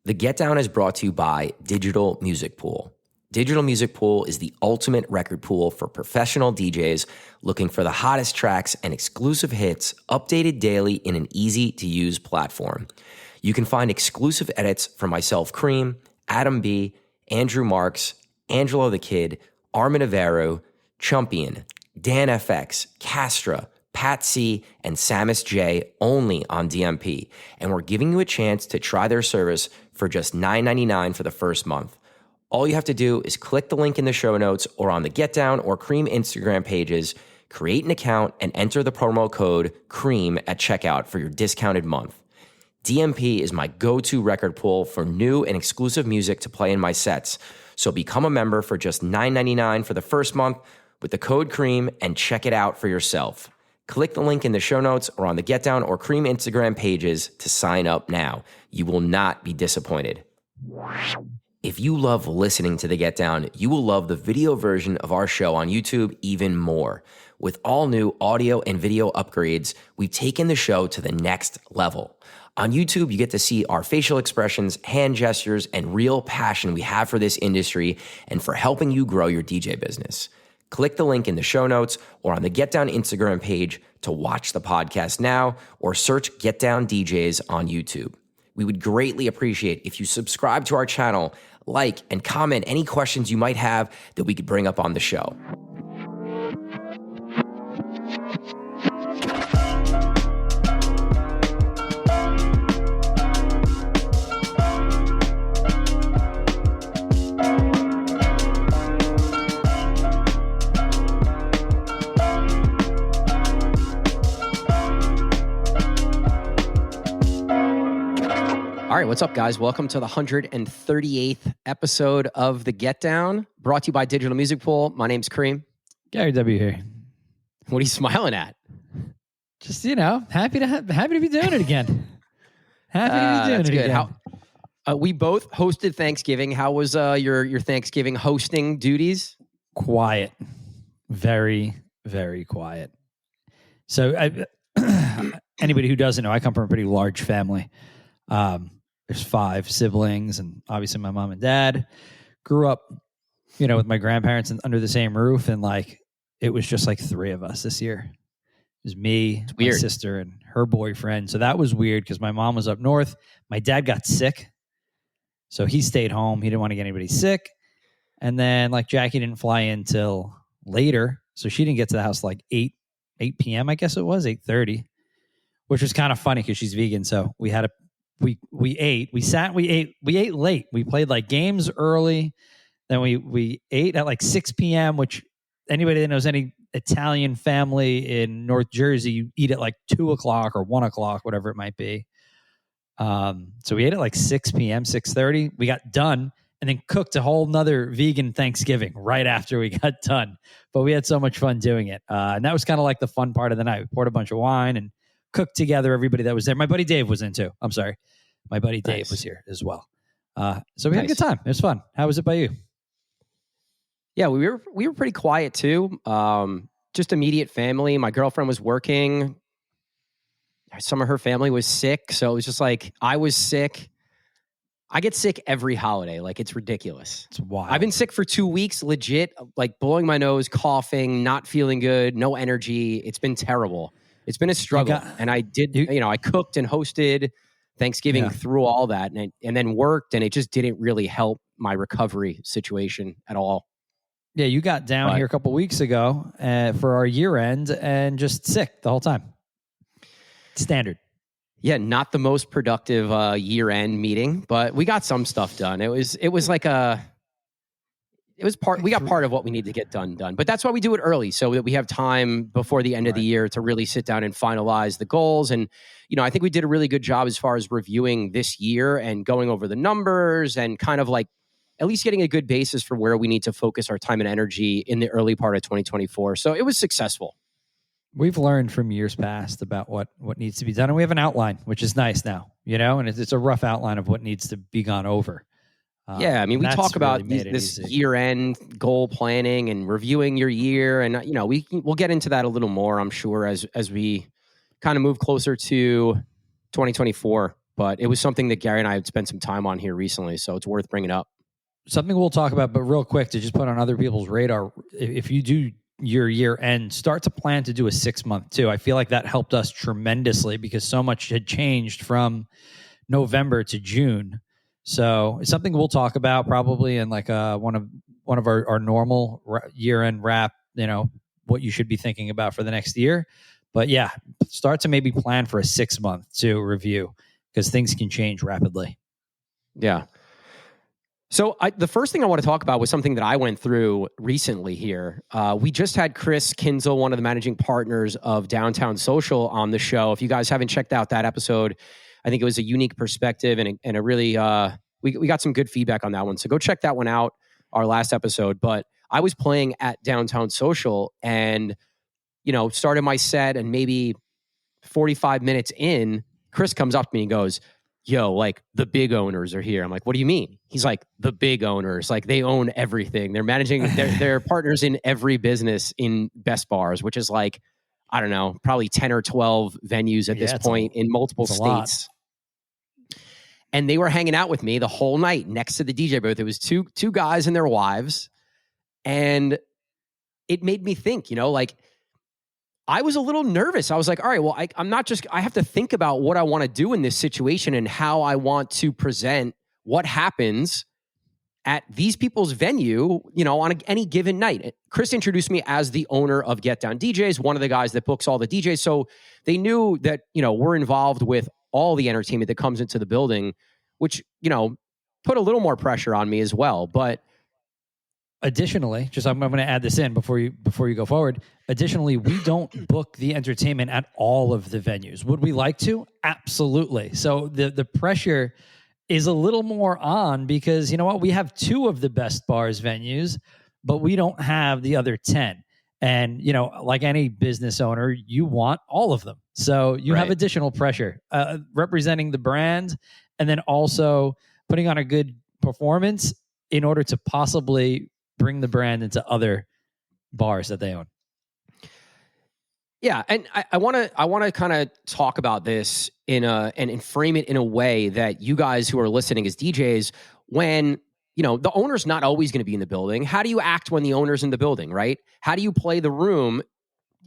The Get Down is brought to you by Digital Music Pool. Digital Music Pool is the ultimate record pool for professional DJs looking for the hottest tracks and exclusive hits updated daily in an easy-to-use platform. You can find exclusive edits from myself, Cream, Adam B., Andrew Marks, Angelo the Kid, Armin Averu, Chumpian, Dan FX, Castra, Pat C, and Samus J only on DMP. And we're giving you a chance to try their service for just $9.99 for the first month. All you have to do is click the link in the show notes or on the Get Down or Cream Instagram pages, create an account, and enter the promo code CREAM at checkout for your discounted month. DMP is my go-to record pool for new and exclusive music to play in my sets. So become a member for just $9.99 for the first month with the code CREAM and check it out for yourself. Click the link in the show notes or on the Get Down or Cream Instagram pages to sign up now. You will not be disappointed. If you love listening to the Get Down, you will love the video version of our show on YouTube even more. With all new audio and video upgrades, we've taken the show to the next level. On YouTube, you get to see our facial expressions, hand gestures, and real passion we have for this industry and for helping you grow your DJ business. Click the link in the show notes or on the Get Down Instagram page to watch the podcast now or search Get Down DJs on YouTube. We would greatly appreciate if you subscribe to our channel, like, and comment any questions you might have that we could bring up on the show. All right, what's up, guys? Welcome to the 138th episode of The Get Down, brought to you by Digital Music Pool. My name's Cream. Gary W. here. What are you smiling at? Just, happy to be doing it again. Happy to be doing it again. We both hosted Thanksgiving. How was your Thanksgiving hosting duties? Quiet. Very, very quiet. So anybody who doesn't know, I come from a pretty large family. There's 5 siblings, and obviously my mom and dad grew up, with my grandparents under the same roof, and it was just 3 of us this year. It was me, my sister, and her boyfriend. So that was weird because my mom was up north. My dad got sick, so he stayed home. He didn't want to get anybody sick. And then Jackie didn't fly in till later, so she didn't get to the house 8 p.m. I guess it was 8:30, which was kind of funny because she's vegan. So we had we ate late. We played games early. Then we ate at 6 p.m., which anybody that knows any Italian family in North Jersey, you eat at 2 o'clock or 1 o'clock, whatever it might be. So we ate at 6 p.m., 6:30. We got done and then cooked a whole nother vegan Thanksgiving right after we got done. But we had so much fun doing it. And that was kind of the fun part of the night. We poured a bunch of wine and cooked together, everybody that was there. My buddy Dave was in too. I'm sorry. My buddy Dave was here as well. So we had a good time. It was fun. How was it by you? Yeah, we were pretty quiet too. Just immediate family. My girlfriend was working. Some of her family was sick. So it was just I was sick. I get sick every holiday. It's ridiculous. It's wild. I've been sick for 2 weeks, legit, blowing my nose, coughing, not feeling good, no energy. It's been terrible. It's been a struggle. And I did, I cooked and hosted Thanksgiving through all that and then worked, and it just didn't really help my recovery situation at all. Yeah, you got down here a couple weeks ago for our year end and just sick the whole time. Standard. Yeah, not the most productive year end meeting, but we got some stuff done. We got part of what we need to get done. But that's why we do it early, so that we have time before the end of the year to really sit down and finalize the goals. And, I think we did a really good job as far as reviewing this year and going over the numbers and kind of at least getting a good basis for where we need to focus our time and energy in the early part of 2024. So it was successful. We've learned from years past about what needs to be done. And we have an outline, which is nice now, and it's a rough outline of what needs to be gone over. We talk about this year-end goal planning and reviewing your year, and we'll get into that a little more, I'm sure, as we kind of move closer to 2024. but it was something that Gary and I had spent some time on here recently, so it's worth bringing up. Something we'll talk about, but real quick to just put on other people's radar, if you do your year end, start to plan to do a 6 month too. I feel like that helped us tremendously because so much had changed from November to June. So it's something we'll talk about probably in like one of our normal year end wrap, what you should be thinking about for the next year. But yeah, start to maybe plan for a 6 month to review because things can change rapidly. Yeah. So the first thing I want to talk about was something that I went through recently here. We just had Chris Kinzel, one of the managing partners of Downtown Social, on the show. If you guys haven't checked out that episode, I think it was a unique perspective and a really, we got some good feedback on that one. So go check that one out, our last episode. But I was playing at Downtown Social and, started my set, and maybe 45 minutes in, Chris comes up to me and goes, yo, like the big owners are here. I'm like, what do you mean? He's like, the big owners, like they own everything. They're managing, they're partners in every business in Best Bars, which is like, I don't know, probably 10 or 12 venues at this point in multiple states. And they were hanging out with me the whole night next to the DJ booth. It was two guys and their wives. And it made me think, like, I was a little nervous. I was like, all right, well, I have to think about what I want to do in this situation and how I want to present what happens at these people's venue, on any given night. Chris introduced me as the owner of Get Down DJs, one of the guys that books all the DJs. So they knew that, we're involved with all the entertainment that comes into the building, which, put a little more pressure on me as well. But additionally, I'm going to add this in before you go forward. Additionally, we don't book the entertainment at all of the venues. Would we like to? Absolutely. So the pressure is a little more on because, you know what? We have 2 of the Best Bars venues, but we don't have the other 10. And, like any business owner, you want all of them. So you have additional pressure representing the brand and then also putting on a good performance in order to possibly bring the brand into other bars that they own. Yeah, and I want to kind of talk about this and frame it in a way that you guys who are listening as DJs, when the owner's not always going to be in the building. How do you act when the owner's in the building, right? How do you play the room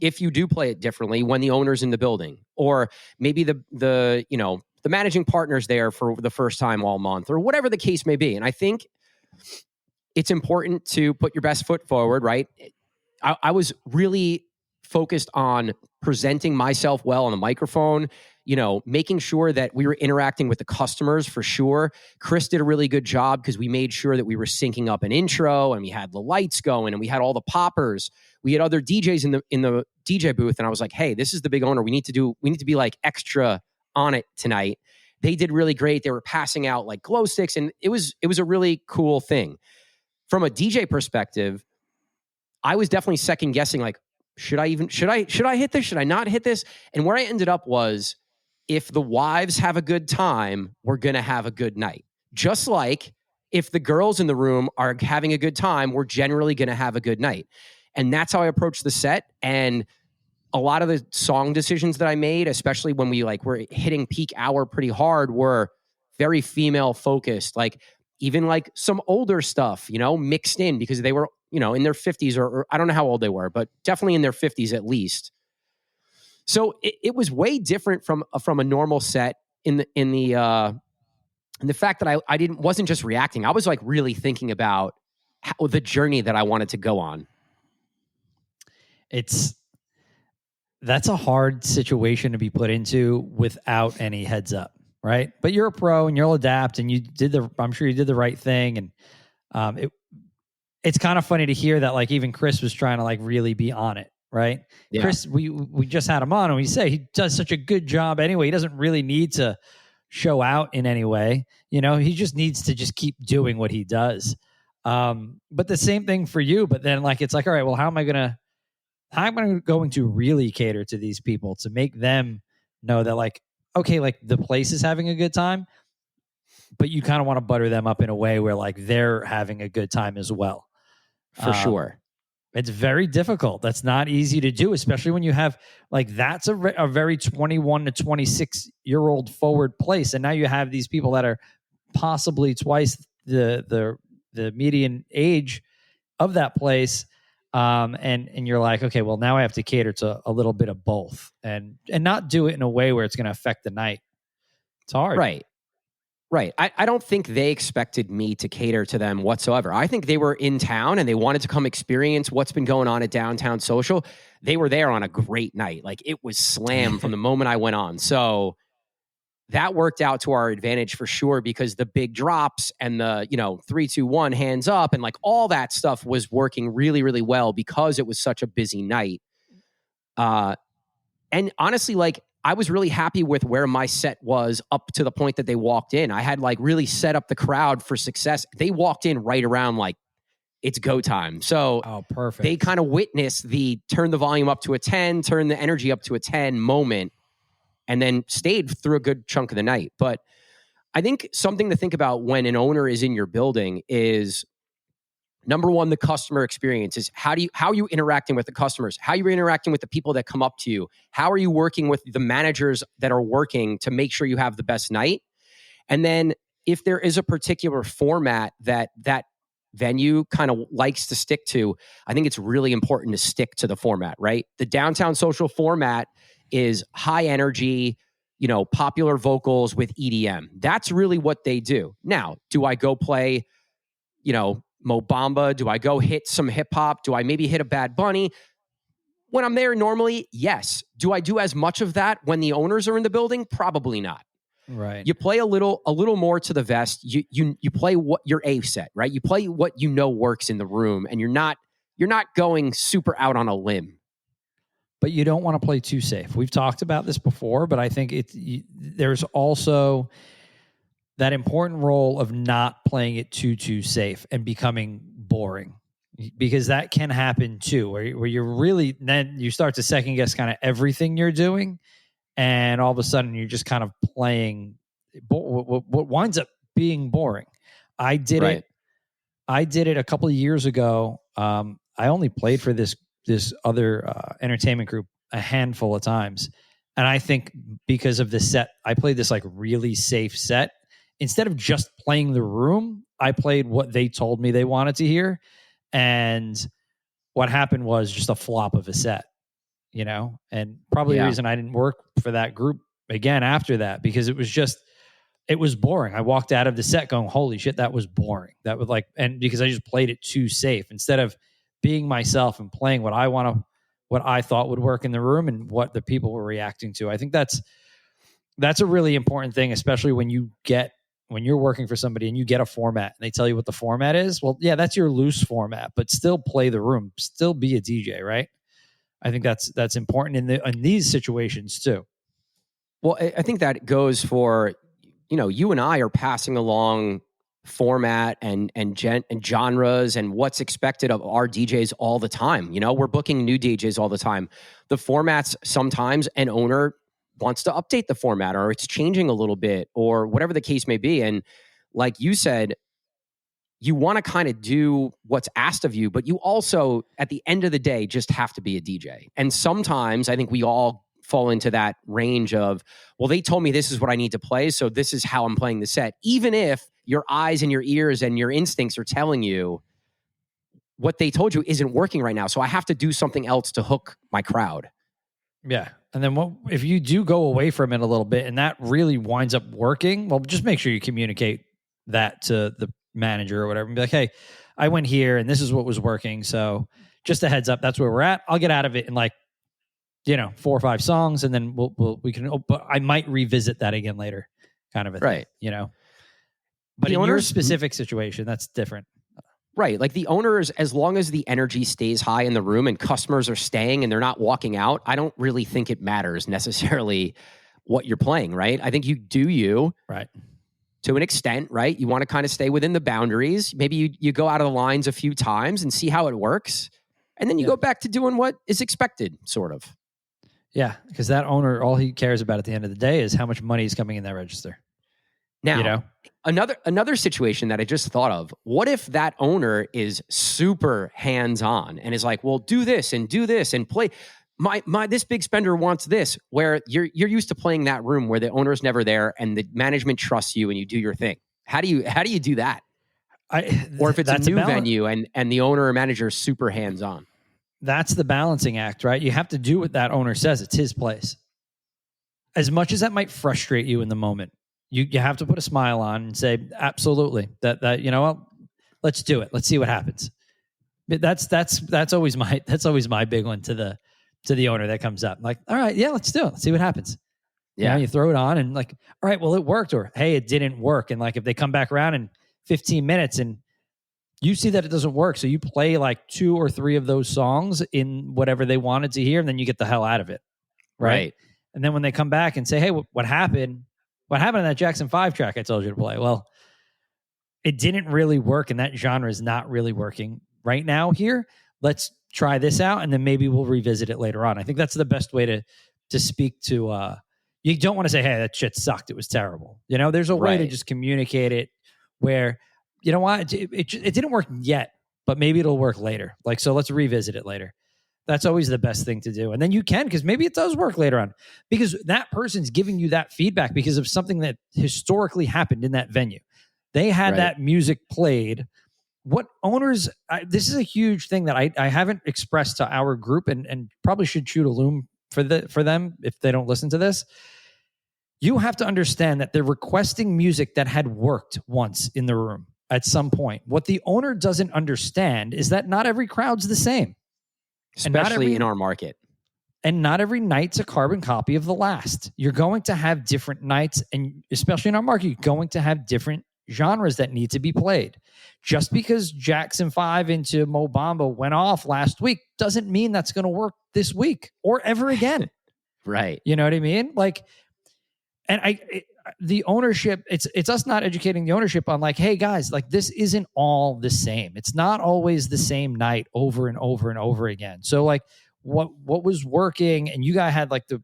if you do play it differently when the owner's in the building, or maybe the managing partner's there for the first time all month, or whatever the case may be? And I think it's important to put your best foot forward, right? I was really focused on presenting myself well on the microphone, making sure that we were interacting with the customers for sure. Chris did a really good job because we made sure that we were syncing up an intro and we had the lights going and we had all the poppers. We had other DJs in the DJ booth, and I was like, hey, this is the big owner. We need to be like extra on it tonight. They did really great. They were passing out like glow sticks, and it was a really cool thing. From a DJ perspective, I was definitely second guessing, like, should I hit this? Should I not hit this? And where I ended up was, if the wives have a good time, we're going to have a good night. Just like if the girls in the room are having a good time, we're generally going to have a good night. And that's how I approached the set. And a lot of the song decisions that I made, especially when we were hitting peak hour pretty hard, were very female focused. Like even like some older stuff, mixed in because they were, in their 50s or I don't know how old they were, but definitely in their 50s at least. So it was way different from a normal set in the fact that I wasn't just reacting. I was like really thinking about the journey that I wanted to go on. That's a hard situation to be put into without any heads up, right? But you're a pro and you'll adapt, and I'm sure you did the right thing. And it's kind of funny to hear that even Chris was trying to really be on it, right? Yeah. Chris, we just had him on and we say he does such a good job anyway. He doesn't really need to show out in any way. He just needs to just keep doing what he does. But the same thing for you, but then it's all right, well, how am I going to really cater to these people to make them know that okay, the place is having a good time, but you kind of want to butter them up in a way where they're having a good time as well. For sure. It's very difficult. That's not easy to do, especially when you have like that's a very 21 to 26-year-old forward place, and now you have these people that are possibly twice the median age of that place, and you're like, okay, well now I have to cater to a little bit of both, and not do it in a way where it's going to affect the night. It's hard, Right. I don't think they expected me to cater to them whatsoever. I think they were in town and they wanted to come experience what's been going on at Downtown Social. They were there on a great night. Like it was slammed from the moment I went on. So that worked out to our advantage for sure, because the big drops and the, 3, 2, 1 hands up and like all that stuff was working really, really well because it was such a busy night. And honestly, like, I was really happy with where my set was up to the point that they walked in. I had like really set up the crowd for success. They walked in right around like it's go time. So perfect. They kind of witnessed the turn the volume up to a 10, turn the energy up to a 10 moment, and then stayed through a good chunk of the night. But I think something to think about when an owner is in your building is, number one, the customer experience is how are you interacting with the customers? How are you interacting with the people that come up to you? How are you working with the managers that are working to make sure you have the best night? And then if there is a particular format that venue kind of likes to stick to, I think it's really important to stick to the format, right? The Downtown Social format is high energy, popular vocals with EDM. That's really what they do. Now, do I go play, Mo Bamba? Do I go hit some hip hop? Do I maybe hit a Bad Bunny? When I'm there normally, yes. Do I do as much of that when the owners are in the building? Probably not. Right. You play a little more to the vest. You play what your A set, right? You play what works in the room, and you're not going super out on a limb. But you don't want to play too safe. We've talked about this before, but I think there's also that important role of not playing it too safe and becoming boring, because that can happen too, where you're really, then you start to second guess kind of everything you're doing, and all of a sudden you're just kind of playing what winds up being boring. I did it a couple of years ago. I only played for this other entertainment group a handful of times, and I think because of the set, I played this like really safe set. Instead of just playing the room, I played what they told me they wanted to hear. And what happened was just a flop of a set, and probably the reason I didn't work for that group again after that, because it was boring. I walked out of the set going, holy shit, that was boring. That was and because I just played it too safe instead of being myself and playing what I thought would work in the room and what the people were reacting to. I think that's a really important thing, especially when you're working for somebody and you get a format and they tell you what the format is. Well, yeah, that's your loose format, but still play the room, still be a DJ, right? I think that's important in these situations too. Well, I think that goes for, you and I are passing along format and genres and what's expected of our DJs all the time. We're booking new DJs all the time. The formats, sometimes an owner wants to update the format, or it's changing a little bit, or whatever the case may be. And like you said, you want to kind of do what's asked of you, but you also, at the end of the day, just have to be a DJ. And sometimes I think we all fall into that range of, well, they told me this is what I need to play, so this is how I'm playing the set. Even if your eyes and your ears and your instincts are telling you what they told you isn't working right now, so I have to do something else to hook my crowd. Yeah. And then if you do go away from it a little bit and that really winds up working, well, just make sure you communicate that to the manager or whatever and be like, hey, I went here and this is what was working. So just a heads up, that's where we're at. I'll get out of it in 4 or 5 songs, and then we can, but I might revisit that again later, kind of a thing, But in your specific situation, that's different. Right. Like the owners, as long as the energy stays high in the room and customers are staying and they're not walking out, I don't really think it matters necessarily what you're playing, right? I think you do you. Right. To an extent, right? You want to kind of stay within the boundaries. Maybe you go out of the lines a few times and see how it works. And then you go back to doing what is expected, sort of. Yeah, because that owner, all he cares about at the end of the day is how much money is coming in that register. Now, You know? another situation that I just thought of. What if that owner is super hands-on and is like, well, do this and play. My this big spender wants this, where you're used to playing that room where the owner's never there and the management trusts you and you do your thing. How do you do that? Or if it's a new venue and the owner or manager is super hands-on. That's the balancing act, right? You have to do what that owner says. It's his place. As much as that might frustrate you in the moment, you have to put a smile on and say, absolutely, that you know what, let's do it. Let's see what happens. But that's always my big one to the owner that comes up. Like, all right, yeah, let's do it. Let's see what happens. Yeah, you throw it on and like, all right, well, it worked, or hey, it didn't work. And like, if they come back around in 15 minutes and you see that it doesn't work, so you play like 2 or 3 of those songs in whatever they wanted to hear, and then you get the hell out of it, right? And then when they come back and say, hey, what happened? What happened in that Jackson 5 track I told you to play? Well, it didn't really work, and that genre is not really working right now here. Let's try this out, and then maybe we'll revisit it later on. I think that's the best way to speak to. You don't want to say, hey, that shit sucked. It was terrible. You know, there's a way to just communicate it where, you know what, it didn't work yet, but maybe it'll work later. Like, so let's revisit it later. That's always the best thing to do. And then you can, because maybe it does work later on, because that person's giving you that feedback because of something that historically happened in that venue. They had that music played. What owners, this is a huge thing that I haven't expressed to our group, and probably should shoot a loom for them if they don't listen to this. You have to understand that they're requesting music that had worked once in the room at some point. What the owner doesn't understand is that not every crowd's the same. Especially in our market. And not every night's a carbon copy of the last. You're going to have different nights, and especially in our market, you're going to have different genres that need to be played. Just because Jackson 5 into Mo Bamba went off last week doesn't mean that's going to work this week or ever again. Right. You know what I mean? Like, and the ownership, it's us not educating the ownership on like, hey guys, like this isn't all the same. It's not always the same night over and over and over again. So like what was working, and you guys had like the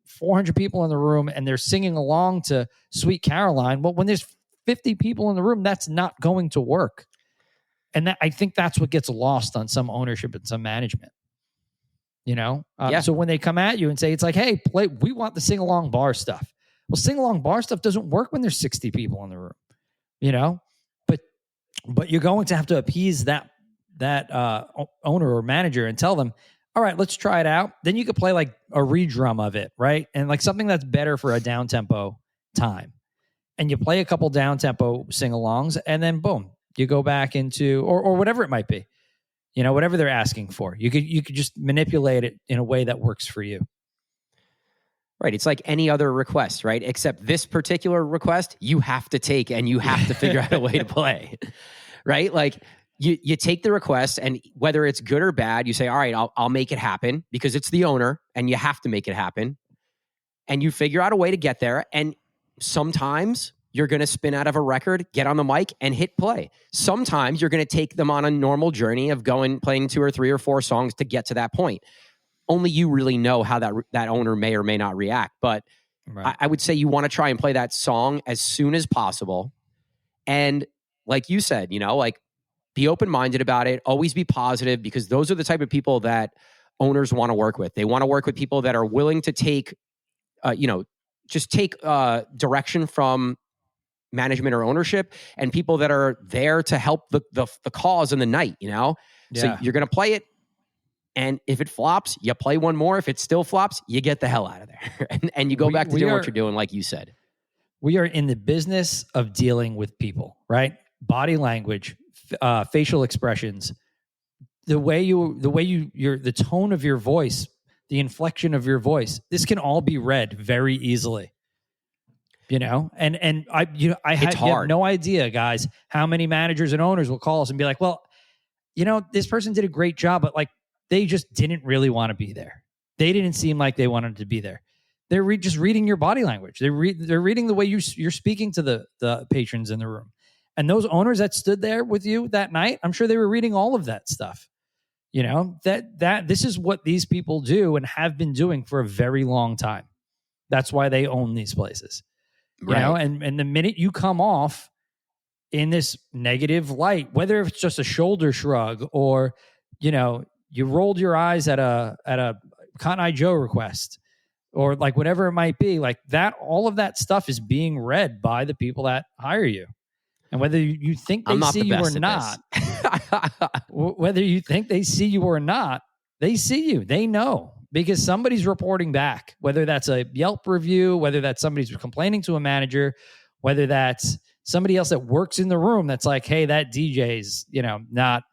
400 people in the room and they're singing along to Sweet Caroline. Well, when there's 50 people in the room, that's not going to work. And I think that's what gets lost on some ownership and some management. You know? So when they come at you and say, it's like, hey, we want the sing-along bar stuff. Well, sing-along bar stuff doesn't work when there's 60 people in the room, you know? But you're going to have to appease that owner or manager and tell them, all right, let's try it out. Then you could play like a redrum of it, right? And like something that's better for a down-tempo time. And you play a couple down-tempo sing-alongs, and then boom, you go back into, or whatever it might be, you know, whatever they're asking for. You could just manipulate it in a way that works for you. Right. It's like any other request, right? Except this particular request, you have to take and you have to figure out a way to play, right? Like you take the request, and whether it's good or bad, you say, all right, I'll make it happen, because it's the owner and you have to make it happen. And you figure out a way to get there. And sometimes you're going to spin out of a record, get on the mic and hit play. Sometimes you're going to take them on a normal journey of playing 2 or 3 or 4 songs to get to that point. Only you really know how that owner may or may not react. But I would say you want to try and play that song as soon as possible. And like you said, you know, like be open-minded about it. Always be positive, because those are the type of people that owners want to work with. They want to work with people that are willing to take, just take direction from management or ownership, and people that are there to help the cause in the night, you know? Yeah. So you're going to play it. And if it flops, you play one more. If it still flops, you get the hell out of there. and you go back to doing what you're doing, like you said. We are in the business of dealing with people, right? Body language, facial expressions, the tone of your voice, the inflection of your voice. This can all be read very easily. You know, and I have no idea, guys, how many managers and owners will call us and be like, well, you know, this person did a great job, but like, they just didn't really want to be there. They didn't seem like they wanted to be there. They're just reading your body language. They're reading the way you're speaking to the patrons in the room. And those owners that stood there with you that night, I'm sure they were reading all of that stuff. You know, that this is what these people do and have been doing for a very long time. That's why they own these places. You know, and the minute you come off in this negative light, whether it's just a shoulder shrug or, you know, you rolled your eyes at a Cotton Eye Joe request or like whatever it might be, like that, all of that stuff is being read by the people that hire you. And whether you think they see you or not, whether you think they see you or not, they see you. They know because somebody's reporting back, whether that's a Yelp review, whether that's somebody's complaining to a manager, whether that's somebody else that works in the room that's like, hey, that DJ's, you know, not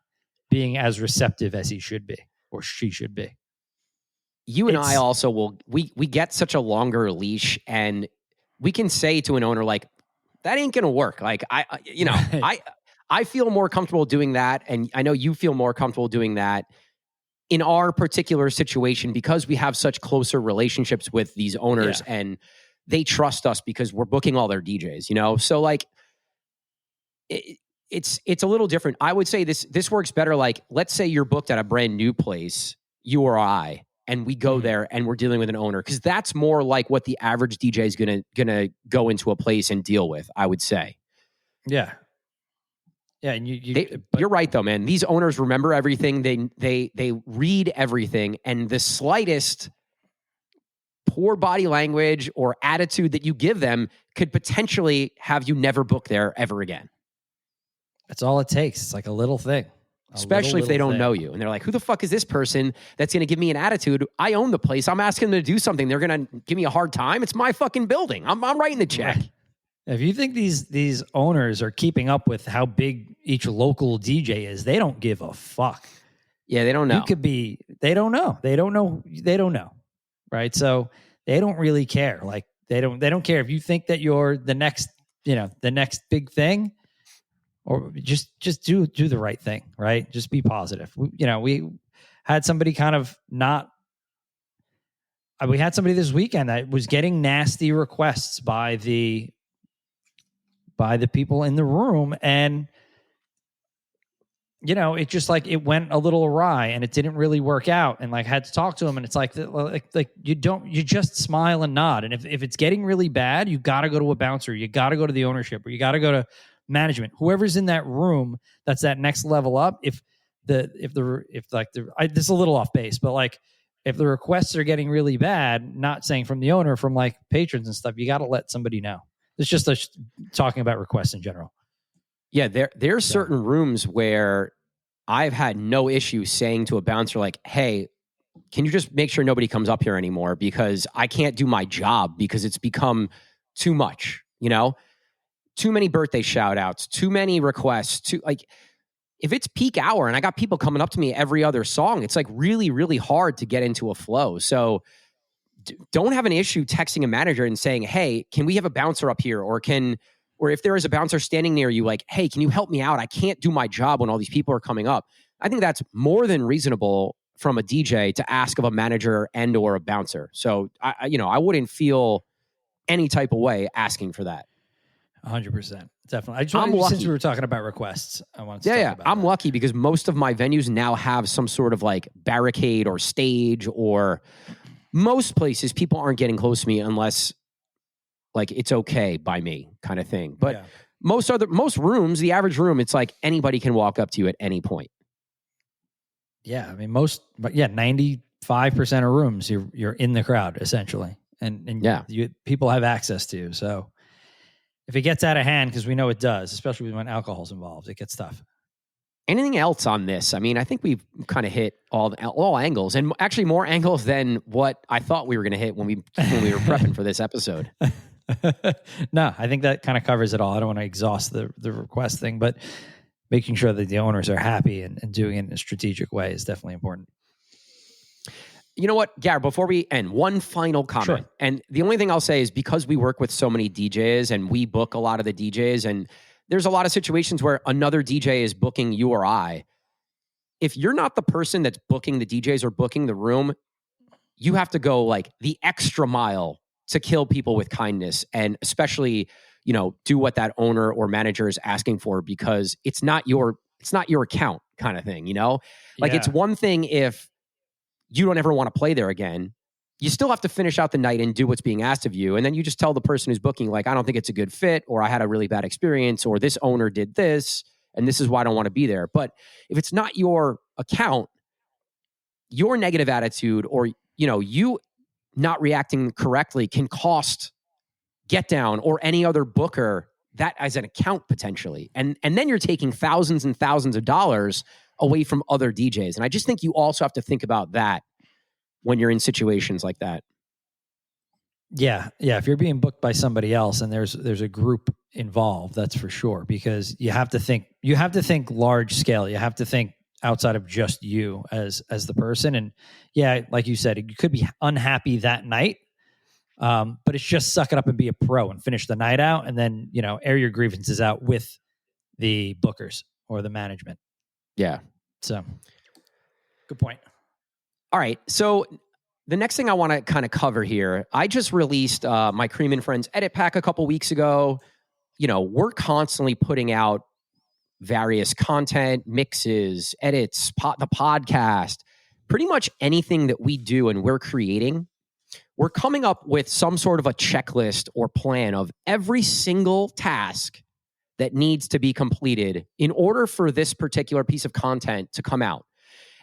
being as receptive as he should be or she should be. You and I also we get such a longer leash, and we can say to an owner like, that ain't gonna work. Like I feel more comfortable doing that, and I know you feel more comfortable doing that in our particular situation because we have such closer relationships with these owners and they trust us because we're booking all their DJs, you know? So like it's a little different. I would say this works better. Like, let's say you're booked at a brand new place, you or I, and we go there and we're dealing with an owner. Cause that's more like what the average DJ is gonna go into a place and deal with, I would say. Yeah. Yeah, and you're right though, man. These owners remember everything. They read everything, and the slightest poor body language or attitude that you give them could potentially have you never book there ever again. That's all it takes. It's like a little thing. Especially if they don't know you. And they're like, who the fuck is this person that's going to give me an attitude? I own the place. I'm asking them to do something. They're going to give me a hard time. It's my fucking building. I'm writing the check. Right. If you think these owners are keeping up with how big each local DJ is, they don't give a fuck. Yeah, they don't know. You could be, they don't know. They don't know. Right? So they don't really care. Like they don't care if you think that you're the next big thing, or just do the right thing, right? Just be positive. We had somebody kind of not. We had somebody this weekend that was getting nasty requests by the people in the room, and it just like it went a little awry and it didn't really work out, and like had to talk to him, and it's like you just smile and nod, and if it's getting really bad, you got to go to a bouncer, you got to go to the ownership, or you got to go to management, whoever's in that room that's that next level up. This is a little off base, but like if the requests are getting really bad, not saying from the owner, from like patrons and stuff, you got to let somebody know. It's just talking about requests in general. Yeah, there's certain rooms where I've had no issue saying to a bouncer like, hey, can you just make sure nobody comes up here anymore, because I can't do my job because it's become too much, too many birthday shout outs, too many requests, if it's peak hour and I got people coming up to me every other song, it's like really, really hard to get into a flow. So don't have an issue texting a manager and saying, hey, can we have a bouncer up here? Or if there is a bouncer standing near you, like, hey, can you help me out? I can't do my job when all these people are coming up. I think that's more than reasonable from a DJ to ask of a manager and or a bouncer. So I wouldn't feel any type of way asking for that. 100%. Definitely. Since we were talking about requests, I wanted to talk about I'm lucky because most of my venues now have some sort of like barricade or stage, or most places people aren't getting close to me unless like it's okay by me kind of thing. But most rooms, the average room, it's like anybody can walk up to you at any point. Yeah. I mean, 95% of rooms you're in the crowd essentially. And people have access to you. So if it gets out of hand, because we know it does, especially when alcohol's involved, it gets tough. Anything else on this? I mean, I think we've kind of hit all angles, and actually more angles than what I thought we were going to hit when we were prepping for this episode. No, I think that kind of covers it all. I don't want to exhaust the request thing, but making sure that the owners are happy and doing it in a strategic way is definitely important. You know what, Garrett, before we end, one final comment. Sure. And the only thing I'll say is because we work with so many DJs and we book a lot of the DJs, and there's a lot of situations where another DJ is booking you or I. If you're not the person that's booking the DJs or booking the room, you have to go like the extra mile to kill people with kindness, and especially, do what that owner or manager is asking for, because it's not your account kind of thing, Like It's one thing if you don't ever want to play there again. you still have to finish out the night and do what's being asked of you. And then you just tell the person who's booking, like, I don't think it's a good fit, or I had a really bad experience, or this owner did this, and this is why I don't want to be there. But if it's not your account, your negative attitude, or, you not reacting correctly can cost Get Down or any other booker that as an account potentially. And then you're taking thousands and thousands of dollars away from other DJs. And I just think you also have to think about that when you're in situations like that. Yeah. If you're being booked by somebody else and there's a group involved, that's for sure, because you have to think large scale. You have to think outside of just you as the person. And yeah, like you said, you could be unhappy that night, but it's just suck it up and be a pro and finish the night out, and then air your grievances out with the bookers or the management. Yeah. So, good point. All right. So the next thing I want to kind of cover here, I just released my Cream and Friends edit pack a couple weeks ago. We're constantly putting out various content, mixes, edits, the podcast, pretty much anything that we do and we're creating. We're coming up with some sort of a checklist or plan of every single task that needs to be completed in order for this particular piece of content to come out.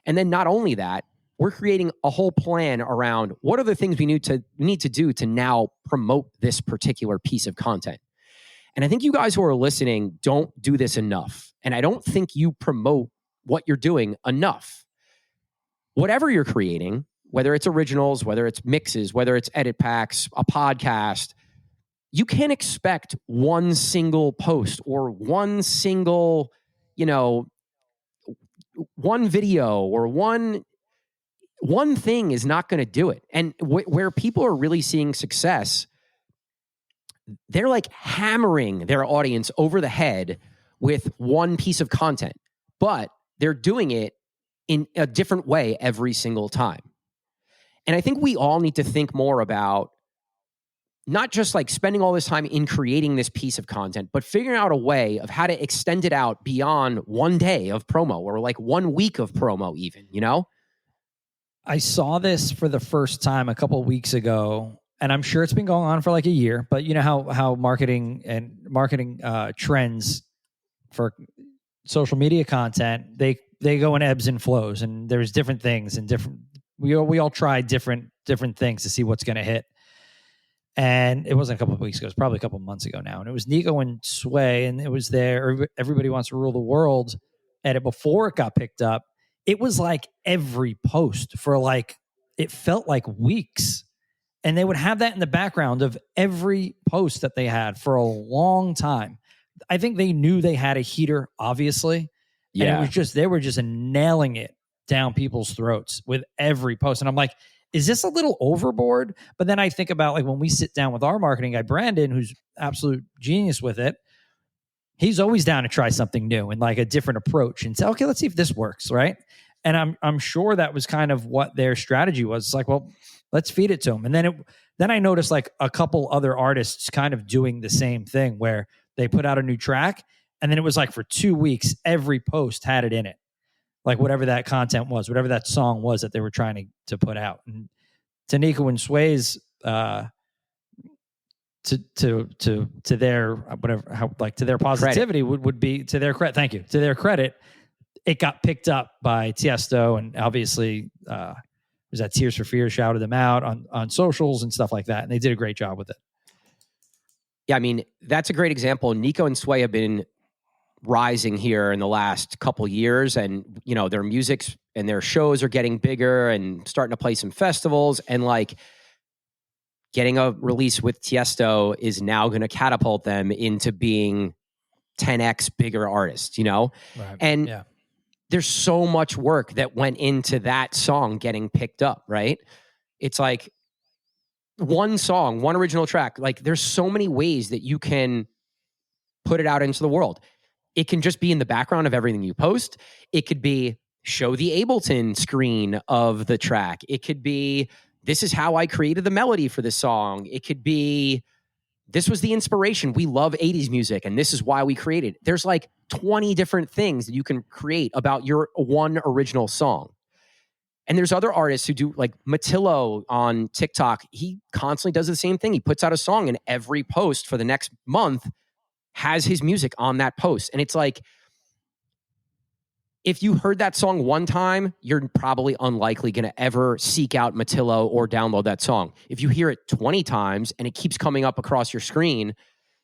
And then not only that, we're creating a whole plan around what are the things we need to do to now promote this particular piece of content. And I think you guys who are listening don't do this enough. And I don't think you promote what you're doing enough. Whatever you're creating, whether it's originals, whether it's mixes, whether it's edit packs, a podcast, you can't expect one single post or one single, one video or one thing is not going to do it. And where people are really seeing success, they're like hammering their audience over the head with one piece of content, but they're doing it in a different way every single time. And I think we all need to think more about not just like spending all this time in creating this piece of content, but figuring out a way of how to extend it out beyond one day of promo or like 1 week of promo even, I saw this for the first time a couple of weeks ago, and I'm sure it's been going on for like a year, but you know how marketing trends for social media content, they go in ebbs and flows, and there's different things and we all try different things to see what's going to hit. And it wasn't a couple of weeks ago, it was probably a couple of months ago now. And it was Nico and Sway, and it was their Everybody Wants to Rule the World edit before it got picked up. It was like every post for like, it felt like weeks. And they would have that in the background of every post that they had for a long time. I think they knew they had a heater, obviously. Yeah. And it was just, they were just nailing it down people's throats with every post. And I'm like, is this a little overboard? But then I think about like when we sit down with our marketing guy, Brandon, who's absolute genius with it, he's always down to try something new and like a different approach and say, okay, let's see if this works, right? And I'm sure that was kind of what their strategy was. It's like, well, let's feed it to them. And then I noticed like a couple other artists kind of doing the same thing where they put out a new track, and then it was like for 2 weeks, every post had it in it. Like whatever that content was, whatever that song was that they were trying to put out. And to Nico and Sway's to their to their positivity would be to their credit. Thank you. To their credit, it got picked up by Tiesto, and obviously was that Tears for Fears shouted them out on socials and stuff like that, and they did a great job with it. Yeah, I mean, that's a great example. Nico and Sway have been rising here in the last couple years, and their music and their shows are getting bigger and starting to play some festivals, and like getting a release with Tiesto is now going to catapult them into being 10x bigger artists, Right. And yeah, there's so much work that went into that song getting picked up, right? It's like one song, one original track. Like there's so many ways that you can put it out into the world. It can just be in the background of everything you post. It could be show the Ableton screen of the track. It could be, this is how I created the melody for this song. It could be, this was the inspiration. We love 80s music, and this is why we created. There's like 20 different things that you can create about your one original song. And there's other artists who do, like Matillo on TikTok. He constantly does the same thing. He puts out a song and every post for the next month has his music on that post. And it's like, if you heard that song one time, you're probably unlikely going to ever seek out Matillo or download that song. If you hear it 20 times and it keeps coming up across your screen,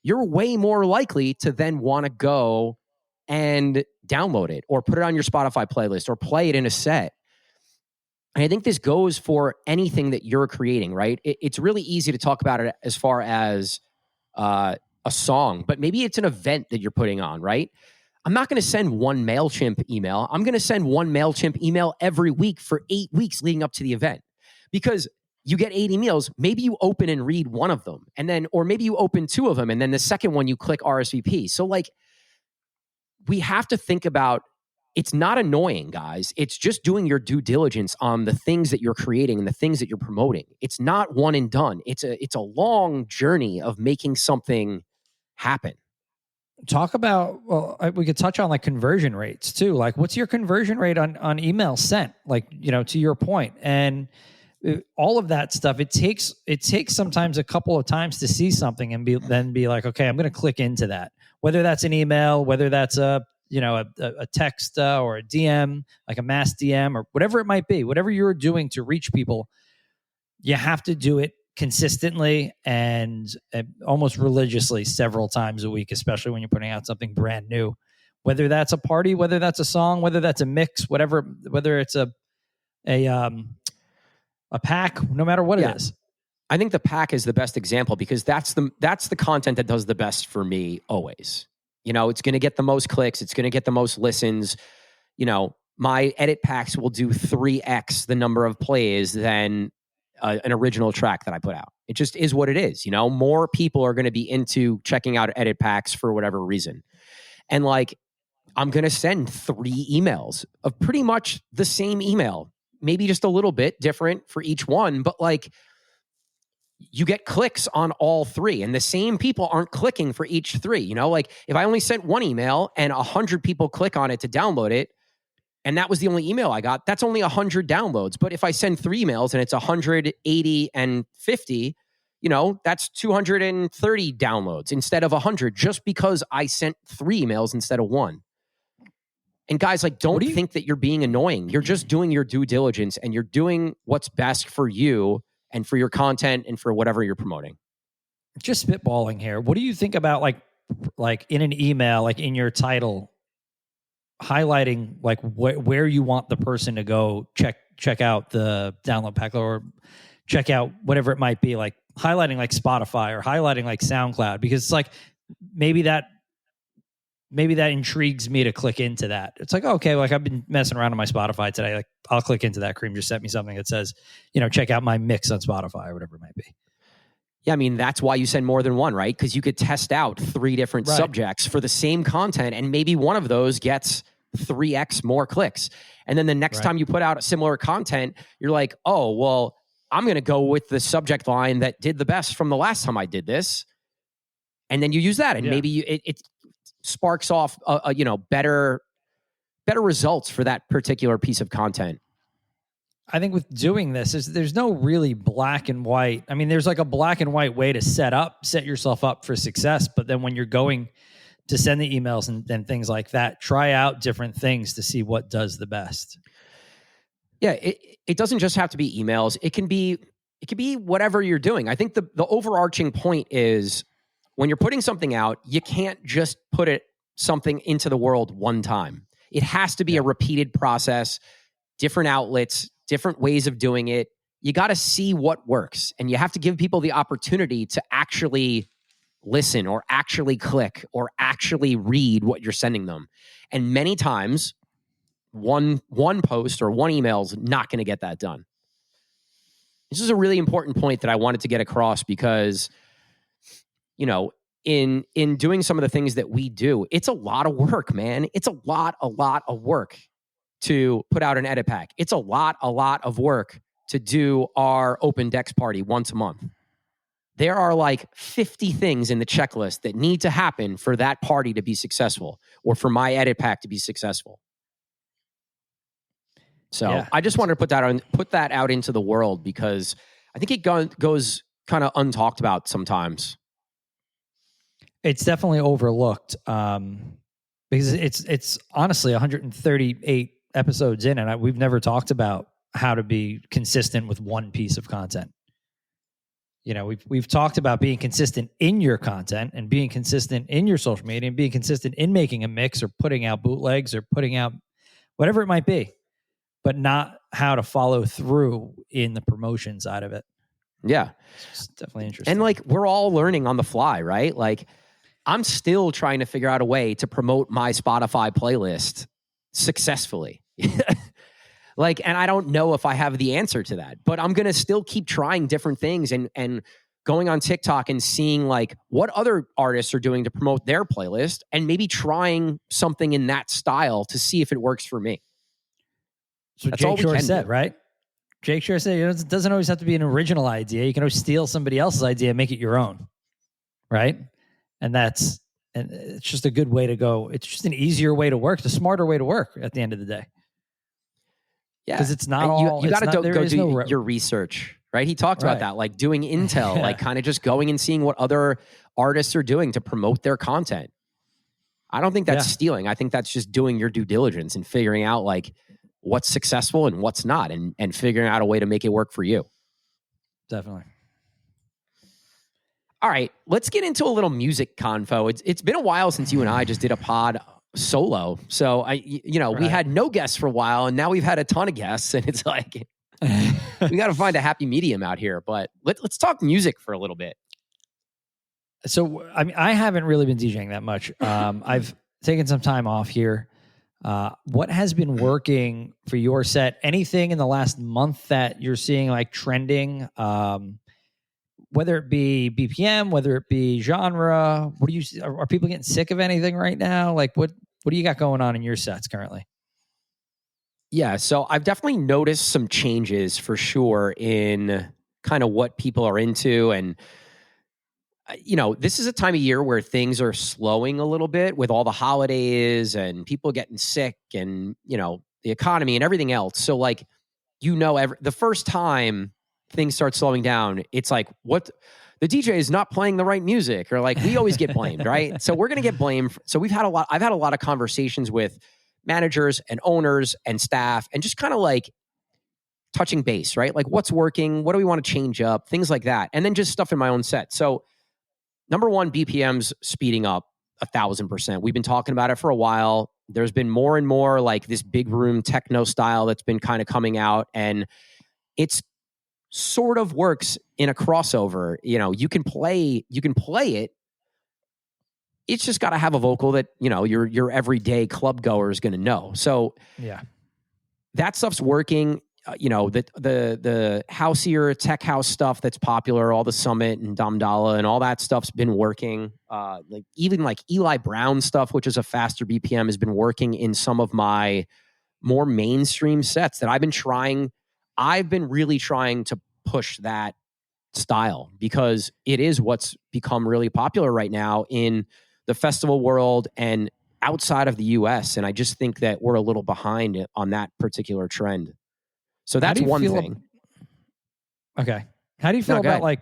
you're way more likely to then want to go and download it or put it on your Spotify playlist or play it in a set. And I think this goes for anything that you're creating, right? It's really easy to talk about it as far as a song, but maybe it's an event that you're putting on, right? I'm not going to send one MailChimp email. I'm going to send one MailChimp email every week for 8 weeks leading up to the event, because you get 8 emails. Maybe you open and read one of them, and then, or maybe you open 2 of them, and then the second one you click RSVP. So like, we have to think about, it's not annoying, guys. It's just doing your due diligence on the things that you're creating and the things that you're promoting. It's not one and done. It's a long journey of making something happen. Talk about, well, we could touch on like conversion rates too. Like, what's your conversion rate on email sent? Like, you know, to your point, and all of that stuff. It takes sometimes a couple of times to see something and then be like, okay, I'm going to click into that. Whether that's an email, whether that's a text or a DM, like a mass DM or whatever it might be, whatever you're doing to reach people, you have to do it consistently and almost religiously several times a week, especially when you're putting out something brand new, whether that's a party, whether that's a song, whether that's a mix, whatever, whether it's a pack, no matter what it is. I think the pack is the best example, because that's the content that does the best for me always. You know, it's going to get the most clicks. It's going to get the most listens. You know, my edit packs will do 3x the number of plays than an original track that I put out. It just is what it is. You know, more people are going to be into checking out edit packs for whatever reason. And like, I'm going to send 3 emails of pretty much the same email, maybe just a little bit different for each one, but like, you get clicks on all 3, and the same people aren't clicking for each 3. You know, like if I only sent one email and 100 people click on it to download it, and that was the only email I got, that's only 100 downloads. But if I send 3 emails and it's 180 and 50, you know, that's 230 downloads instead of 100, just because I sent 3 emails instead of 1. And guys, like, don't think that you're being annoying. You're just doing your due diligence, and you're doing what's best for you and for your content and for whatever you're promoting. Just spitballing here. What do you think about like in an email, like in your title, highlighting like where you want the person to go check out the download pack or check out whatever it might be, like highlighting like Spotify or highlighting like SoundCloud, because it's like maybe that intrigues me to click into that. It's like, okay, like I've been messing around on my Spotify today. Like I'll click into that. Cream just sent me something that says, you know, check out my mix on Spotify or whatever it might be. Yeah, I mean, that's why you send more than one, right? Because you could test out 3 different subjects for the same content, and maybe one of those gets 3x more clicks. And then the next time you put out a similar content, you're like, oh, well, I'm going to go with the subject line that did the best from the last time I did this. And then you use that, and maybe it sparks off, better results for that particular piece of content. I think with doing this, there's no really black and white. I mean, there's like a black and white way to set yourself up for success. But then when you're going to send the emails and things like that, try out different things to see what does the best. Yeah, it doesn't just have to be emails. It can be whatever you're doing. I think the overarching point is, when you're putting something out, you can't just put something into the world one time. It has to be a repeated process, different outlets, different ways of doing it. You got to see what works, and you have to give people the opportunity to actually listen or actually click or actually read what you're sending them. And many times, one post or one email is not going to get that done. This is a really important point that I wanted to get across, because, you know, in doing some of the things that we do, it's a lot of work, man. It's a lot of work to put out an edit pack. It's a lot of work to do our open decks party once a month. There are like 50 things in the checklist that need to happen for that party to be successful, or for my edit pack to be successful. So Yeah. I just wanted to put that out into the world because I think it goes kind of untalked about sometimes. It's definitely overlooked because it's honestly 138 episodes in, and we've never talked about how to be consistent with one piece of content. You know, we've talked about being consistent in your content and being consistent in your social media and being consistent in making a mix or putting out bootlegs or putting out whatever it might be, but not how to follow through in the promotion side of it. Yeah. It's definitely interesting. And like, we're all learning on the fly, right? Like, I'm still trying to figure out a way to promote my Spotify playlist successfully. Like, and I don't know if I have the answer to that, but I'm going to still keep trying different things and going on TikTok and seeing like what other artists are doing to promote their playlist and maybe trying something in that style to see if it works for me. So That's all Jake we Shore can said, do. right? Jake Shore said, it doesn't always have to be an original idea. You can always steal somebody else's idea and make it your own, right? And it's just a good way to go. It's just an easier way to work. It's a smarter way to work at the end of the day. Yeah, because it's not and all. you got to go do no your research, right? He talked about Right. that, like doing intel, like kind of just going and seeing what other artists are doing to promote their content. I don't think that's stealing. I think that's just doing your due diligence and figuring out like what's successful and what's not, and figuring out a way to make it work for you. Definitely. All right, let's get into a little music convo. It's been a while since you and I just did a pod solo. So we had no guests for a while, and now we've had a ton of guests, and it's like we got to find a happy medium out here. But let's talk music for a little bit. So I mean, I haven't really been DJing that much. I've taken some time off here. What has been working for your set? Anything in the last month that you're seeing like trending? Whether it be BPM, whether it be genre, what do you see? Are people getting sick of anything right now? Like what do you got going on in your sets currently? Yeah, so I've definitely noticed some changes for sure in kind of what people are into. And, this is a time of year where things are slowing a little bit with all the holidays and people getting sick and, the economy and everything else. So like, the first time things start slowing down, it's like, what? The DJ is not playing the right music, or like we always get blamed, right? So we're going to get blamed. So I've had a lot of conversations with managers and owners and staff and just kind of like touching base, right? Like what's working? What do we want to change up? Things like that. And then just stuff in my own set. So number one, BPM's speeding up 1,000%. We've been talking about it for a while. There's been more and more like this big room techno style that's been kind of coming out, and it's sort of works in a crossover. You can play it. It's just got to have a vocal that, your everyday club goer is going to know. So yeah, that stuff's working. The houseier tech house stuff that's popular, all the Summit and Damdala and all that stuff's been working. Even like Eli Brown stuff, which is a faster BPM, has been working in some of my more mainstream sets that I've been really trying to push that style because it is what's become really popular right now in the festival world and outside of the US. And I just think that we're a little behind on that particular trend. So that's one thing. Okay. How do you feel about like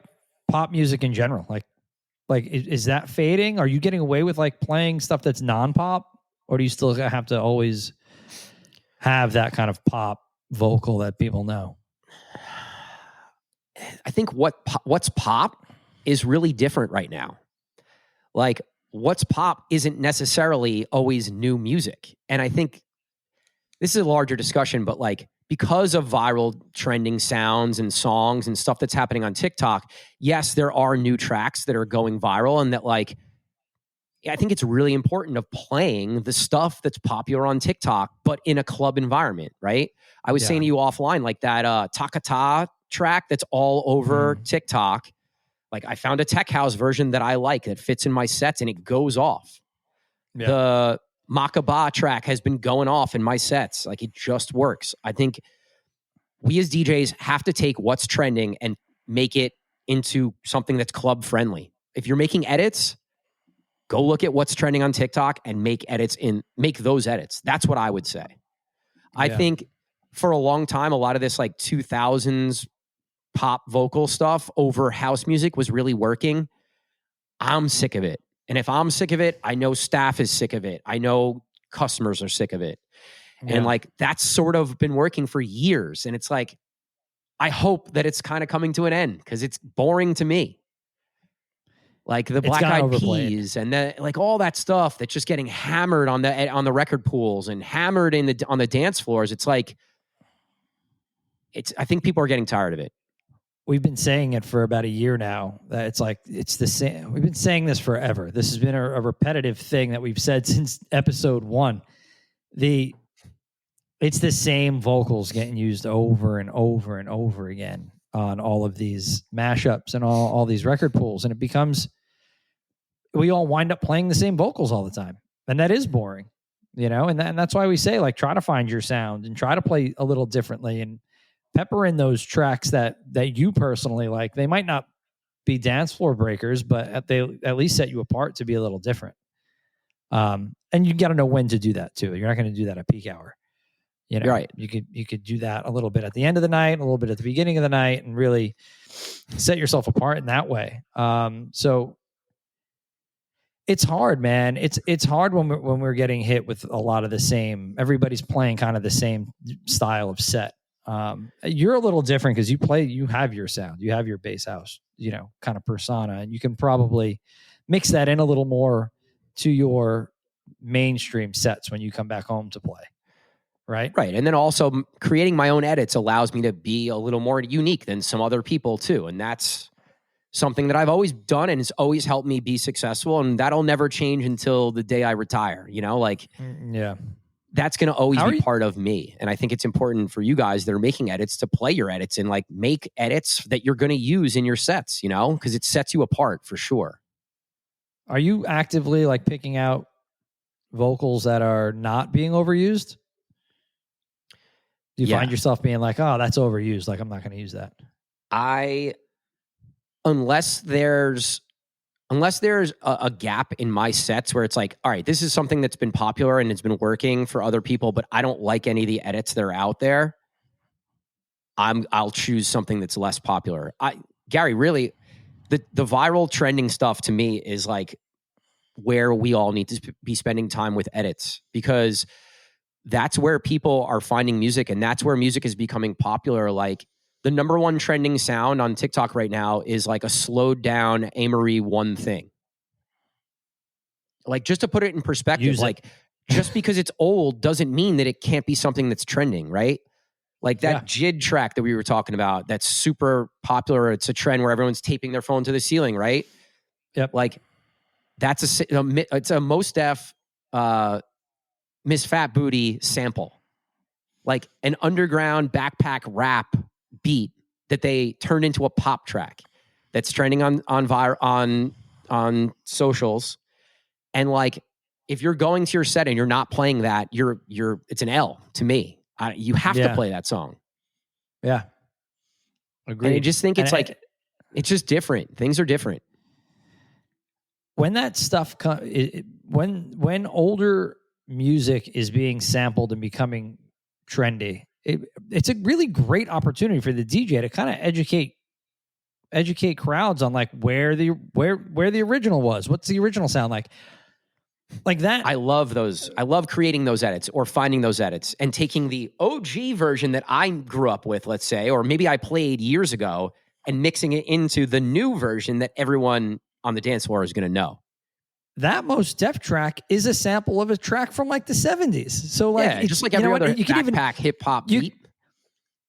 pop music in general? Like is that fading? Are you getting away with like playing stuff that's non-pop, or do you still have to always have that kind of pop vocal that people know? I think what's pop is really different right now. Like what's pop isn't necessarily always new music. And I think this is a larger discussion, but like because of viral trending sounds and songs and stuff that's happening on TikTok, yes, there are new tracks that are going viral, and that like, I think it's really important of playing the stuff that's popular on TikTok, but in a club environment, right? I was saying to you offline, like that Takata track that's all over TikTok. Like I found a tech house version that I like that fits in my sets and it goes off. Yeah. The Makaba track has been going off in my sets. Like it just works. I think we as DJs have to take what's trending and make it into something that's club friendly. If you're making edits, go look at what's trending on TikTok and make those edits. That's what I would say. I think for a long time, a lot of this like 2000s pop vocal stuff over house music was really working. I'm sick of it. And if I'm sick of it, I know staff is sick of it. I know customers are sick of it. Yeah. And like, that's sort of been working for years. And it's like, I hope that it's kind of coming to an end because it's boring to me. Like the Black Eyed Peas and the, like all that stuff that's just getting hammered on the record pools and hammered on the dance floors. It's like, I think people are getting tired of it. We've been saying it for about a year now. That it's like it's the same. We've been saying this forever. This has been a repetitive thing that we've said since episode 1. It's the same vocals getting used over and over and over again on all of these mashups and all these record pools, and it becomes we all wind up playing the same vocals all the time, and that is boring, And that's why we say like try to find your sound and try to play a little differently and pepper in those tracks that you personally like. They might not be dance floor breakers, but they at least set you apart to be a little different. And you got to know when to do that too. You're not going to do that at peak hour. Right. You could do that a little bit at the end of the night, a little bit at the beginning of the night, and really set yourself apart in that way. So it's hard, man. It's hard when we're getting hit with a lot of the same. Everybody's playing kind of the same style of set. You're a little different because you have your sound, you have your bass house, kind of persona, and you can probably mix that in a little more to your mainstream sets when you come back home to play. Right. And then also creating my own edits allows me to be a little more unique than some other people too. And that's something that I've always done and has always helped me be successful. And that'll never change until the day I retire, that's going to always be part of me. And I think it's important for you guys that are making edits to play your edits and like make edits that you're going to use in your sets, because it sets you apart for sure. Are you actively like picking out vocals that are not being overused? Do you find yourself being like, oh, that's overused, like I'm not going to use that? Unless there's a gap in my sets where it's like, all right, this is something that's been popular and it's been working for other people, but I don't like any of the edits that are out there, I'll choose something that's less popular. Gary, really, the viral trending stuff to me is like where we all need to be spending time with edits, because that's where people are finding music and that's where music is becoming popular. Like the number one trending sound on TikTok right now is like a slowed down Amory one thing. Like just to put it in perspective, just because it's old doesn't mean that it can't be something that's trending, right? Like that JID track that we were talking about, that's super popular. It's a trend where everyone's taping their phone to the ceiling, right? Yep. Like it's a Mos Def, Miss Fat Booty sample, like an underground backpack rap beat that they turned into a pop track that's trending on socials. And like, if you're going to your set and you're not playing that, it's an L to me. You have to play that song. Yeah. Agreed. And I just think it's it's just different. Things are different. When that stuff when older music is being sampled and becoming trendy, it's a really great opportunity for the DJ to kind of educate crowds on like where the original was. What's the original sound like that? I love those. I love creating those edits or finding those edits and taking the OG version that I grew up with, let's say, or maybe I played years ago, and mixing it into the new version that everyone on the dance floor is going to know. That Mos Def track is a sample of a track from like the 70s. So like, just like every other backpack hip hop beat.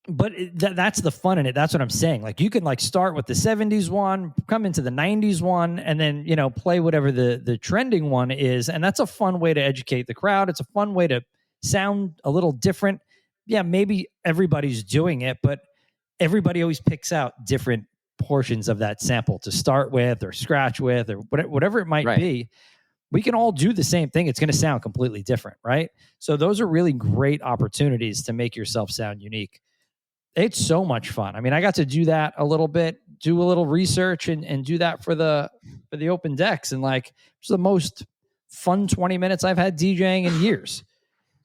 But that's the fun in it. That's what I'm saying. Like you can like start with the 70s one, come into the 90s one, and then, play whatever the trending one is. And that's a fun way to educate the crowd. It's a fun way to sound a little different. Yeah, maybe everybody's doing it, but everybody always picks out different portions of that sample to start with or scratch with or whatever it might be. We can all do the same thing. It's going to sound completely different, right? So those are really great opportunities to make yourself sound unique. It's so much fun. I mean, I got to do that a little bit, do a little research and do that for the open decks. And like, it's the most fun 20 minutes I've had DJing in years,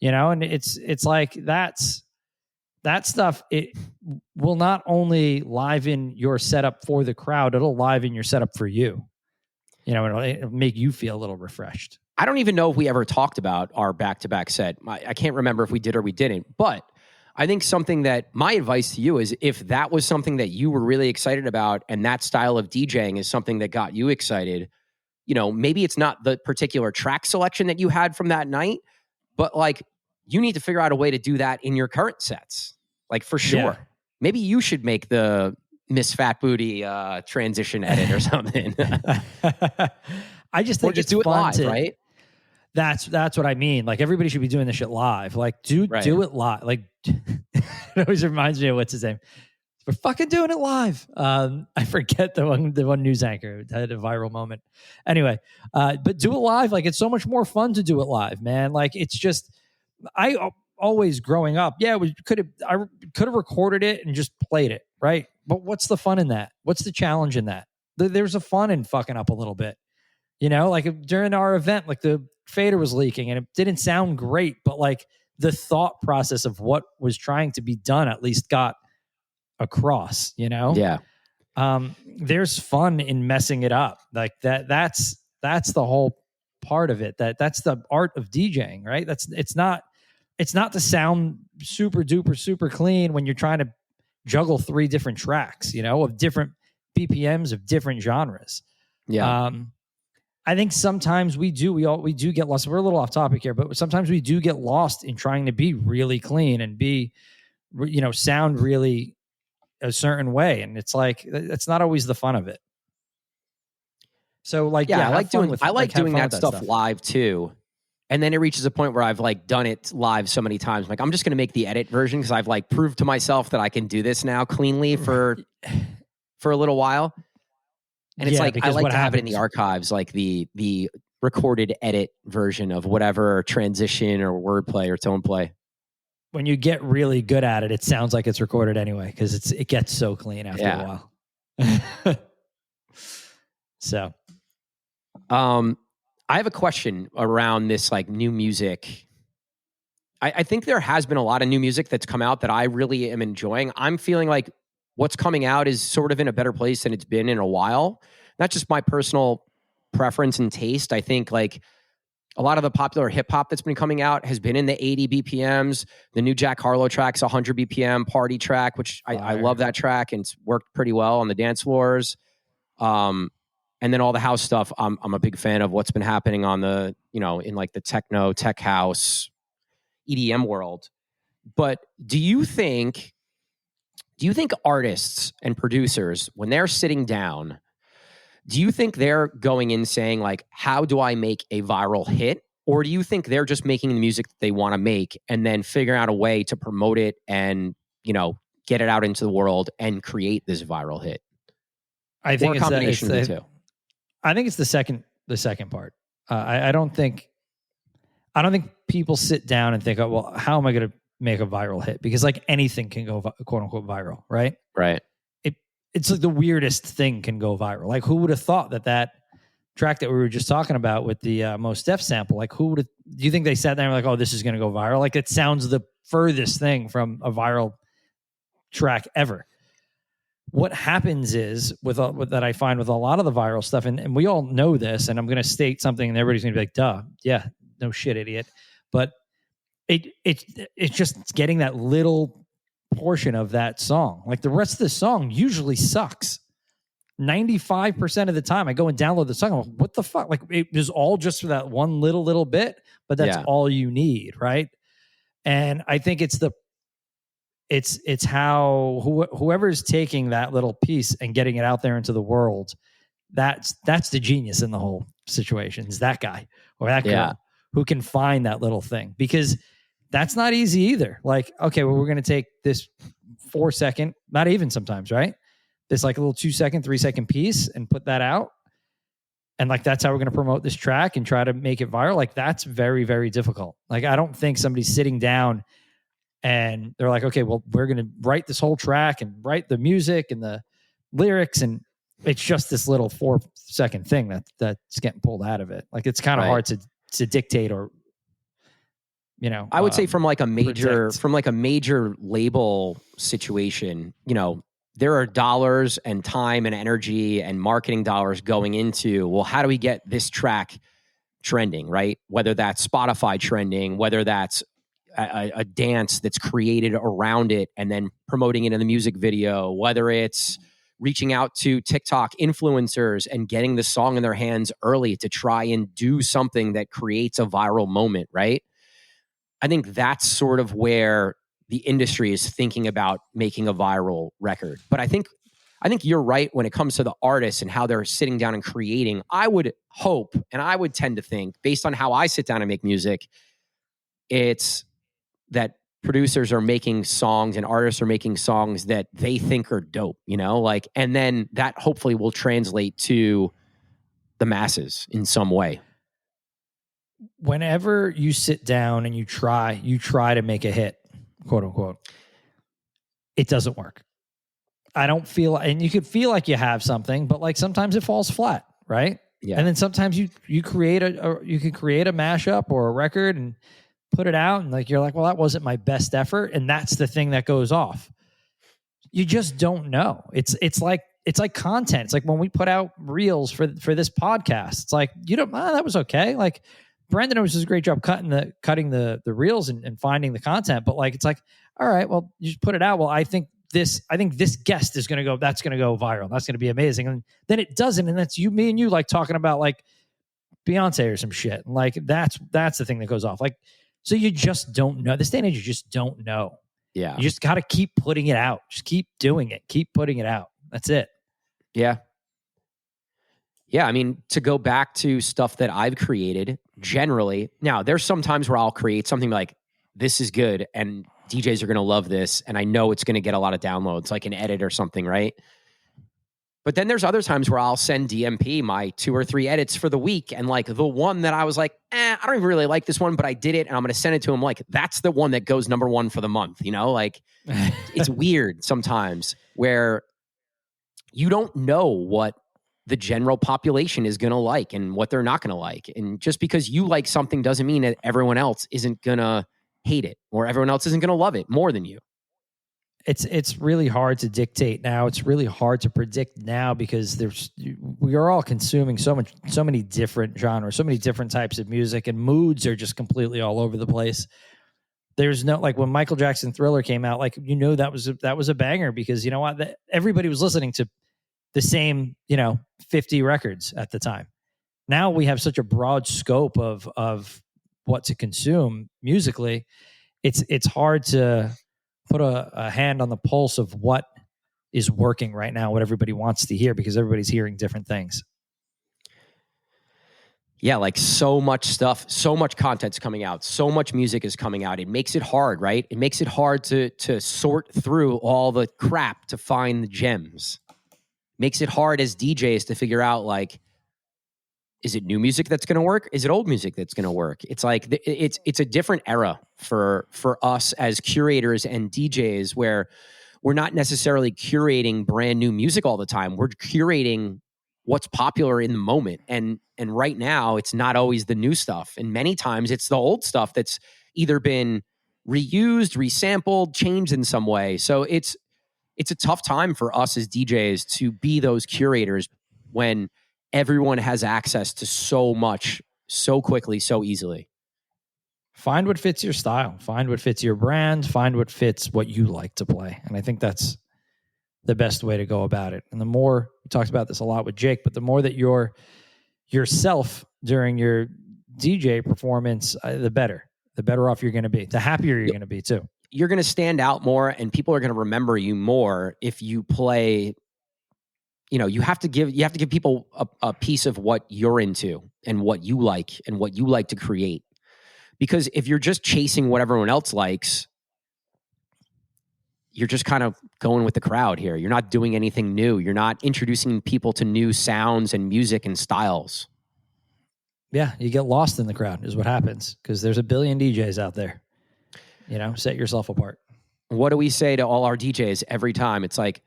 and it's like, that's that stuff, it will not only liven your setup for the crowd, it'll liven your setup for you. You know, it'll make you feel a little refreshed. I don't even know if we ever talked about our back-to-back set. I can't remember if we did or we didn't, but I think something that my advice to you is if that was something that you were really excited about and that style of DJing is something that got you excited, you know, maybe it's not the particular track selection that you had from that night, but like you need to figure out a way to do that in your current sets. Like for sure. Yeah. Maybe you should make the Miss Fat Booty transition edit or something. I just think or just it's do it fun live, right? That's what I mean. Like everybody should be doing this shit live. Like do it live. Like it always reminds me of what's his name. We're fucking doing it live. I forget the one news anchor had a viral moment. Anyway, but do it live. Like it's so much more fun to do it live, man. Like it's just I always growing up. Yeah, I could have recorded it and just played it, right? But what's the fun in that? What's the challenge in that? There's a fun in fucking up a little bit. You know, like during our event, like the fader was leaking and it didn't sound great, but like the thought process of what was trying to be done at least got across, you know? Yeah. There's fun in messing it up. Like that's the whole part of it. That's the art of DJing, right? It's not to sound super duper super clean when you're trying to juggle 3 different tracks, you know, of different BPMs of different genres. Yeah. I think sometimes we do get lost. We're a little off topic here, but sometimes we do get lost in trying to be really clean and be, you know, sound really a certain way. And it's like, it's not always the fun of it. So like, I like doing that stuff live too. And then it reaches a point where I've like done it live so many times. Like I'm just going to make the edit version because I've like proved to myself that I can do this now cleanly for a little while. And it's like I like to have it in the archives, like the recorded edit version of whatever transition or wordplay or tone play. When you get really good at it, it sounds like it's recorded anyway because it gets so clean after a while. So, I have a question around this like new music. I think there has been a lot of new music that's come out that I really am enjoying. I'm feeling like what's coming out is sort of in a better place than it's been in a while. Not just my personal preference and taste. I think like a lot of the popular hip hop that's been coming out has been in the 80 BPMs. The new Jack Harlow track's 100 BPM party track, which I love that track and it's worked pretty well on the dance floors. And then all the house stuff, I'm a big fan of what's been happening on the, you know, in like the techno, tech house, EDM world. But do you think artists and producers, when they're sitting down, do you think they're going in saying like, how do I make a viral hit? Or do you think they're just making the music that they want to make and then figuring out a way to promote it and, you know, get it out into the world and create this viral hit? I think or a combination of the two. I think it's the second part. I don't think people sit down and think, oh, well, how am I going to make a viral hit? Because like anything can go quote unquote viral, right? Right. It's like the weirdest thing can go viral. Like who would have thought that track that we were just talking about with the Mos Def sample, like do you think they sat there and were like, oh, this is going to go viral? Like it sounds the furthest thing from a viral track ever. What happens is with that I find with a lot of the viral stuff, and we all know this, and I'm going to state something and everybody's going to be like, duh, yeah, no shit, idiot. But it's just getting that little portion of that song. Like the rest of the song usually sucks. 95% of the time I go and download the song, I'm like, what the fuck? Like it was all just for that one little bit, but that's all you need, right? And I think it's how whoever's taking that little piece and getting it out there into the world, that's the genius in the whole situation, is that guy or that girl who can find that little thing, because that's not easy either. Like, okay, well, we're going to take this 4-second, not even sometimes, right? This like a little 2-second, 3-second piece and put that out. And like, that's how we're going to promote this track and try to make it viral. Like that's very, very difficult. Like, I don't think somebody's sitting down and they're like, okay, well, we're going to write this whole track and write the music and the lyrics. And it's just this little 4-second thing that's getting pulled out of it. Like, it's kind of hard to dictate or I would say from like a predict. major label situation, there are dollars and time and energy and marketing dollars going into, well, how do we get this track trending, right? Whether that's Spotify trending, whether that's a dance that's created around it and then promoting it in the music video, whether it's reaching out to TikTok influencers and getting the song in their hands early to try and do something that creates a viral moment, right? I think that's sort of where the industry is thinking about making a viral record. But I think you're right when it comes to the artists and how they're sitting down and creating. I would hope, and I would tend to think, based on how I sit down and make music, it's that producers are making songs and artists are making songs that they think are dope, and then that hopefully will translate to the masses in some way. Whenever you sit down and you try to make a hit, quote unquote, it doesn't work. I don't feel, and you could feel like you have something, but like sometimes it falls flat, right? Yeah. And then sometimes you create you can create a mashup or a record and put it out, and like you're like, well, that wasn't my best effort, and that's the thing that goes off. You just don't know. It's like content. It's like when we put out reels for this podcast. It's like that was okay. Like Brendan always does a great job cutting the reels and finding the content, but like it's like, all right, well, you just put it out. Well, I think this guest is gonna go. That's gonna go viral. That's gonna be amazing, and then it doesn't, and that's me and you like talking about like Beyonce or some shit. And like that's the thing that goes off. Like. So you just don't know. This day and age, you just don't know. Yeah. You just got to keep putting it out. Just keep doing it. Keep putting it out. That's it. Yeah. Yeah. I mean, to go back to stuff that I've created generally, now there's some times where I'll create something like, this is good and DJs are going to love this. And I know it's going to get a lot of downloads, like an edit or something, right? But then there's other times where I'll send DMP my 2 or 3 edits for the week. And like the one that I was like, I don't even really like this one, but I did it and I'm going to send it to him. Like, that's the one that goes number 1 for the month, like it's weird sometimes where you don't know what the general population is going to like and what they're not going to like. And just because you like something doesn't mean that everyone else isn't going to hate it or everyone else isn't going to love it more than you. It's really hard to dictate now. It's really hard to predict now because we are all consuming so many different genres, so many different types of music, and moods are just completely all over the place. There's no, like when Michael Jackson Thriller came out, like that was a banger because you know what, everybody was listening to the same 50 records at the time. Now we have such a broad scope of what to consume musically. It's hard to put a hand on the pulse of what is working right now, what everybody wants to hear, because everybody's hearing different things. Yeah, like so much stuff, so much content's coming out, so much music is coming out. It makes it hard, right? It makes it hard to sort through all the crap to find the gems. Makes it hard as DJs to figure out, like, is it new music that's going to work? Is it old music that's going to work? It's like it's a different era for us as curators and DJs, where we're not necessarily curating brand new music all the time. We're curating what's popular in the moment, and right now it's not always the new stuff, and many times it's the old stuff that's either been reused, resampled, changed in some way. So it's a tough time for us as DJs to be those curators when everyone has access to so much so quickly, so easily. Find what fits your style. Find what fits your brand. Find what fits what you like to play. And I think that's the best way to go about it. And the more, we talked about this a lot with Jake, but the more that you're yourself during your DJ performance, the better off you're going to be. The happier you're going to be too. You're going to stand out more, and people are going to remember you more if you play. You have to give people a piece of what you're into and what you like to create. Because if you're just chasing what everyone else likes, you're just kind of going with the crowd here. You're not doing anything new. You're not introducing people to new sounds and music and styles. Yeah, you get lost in the crowd is what happens, because there's a billion DJs out there. Set yourself apart. What do we say to all our DJs every time? It's like,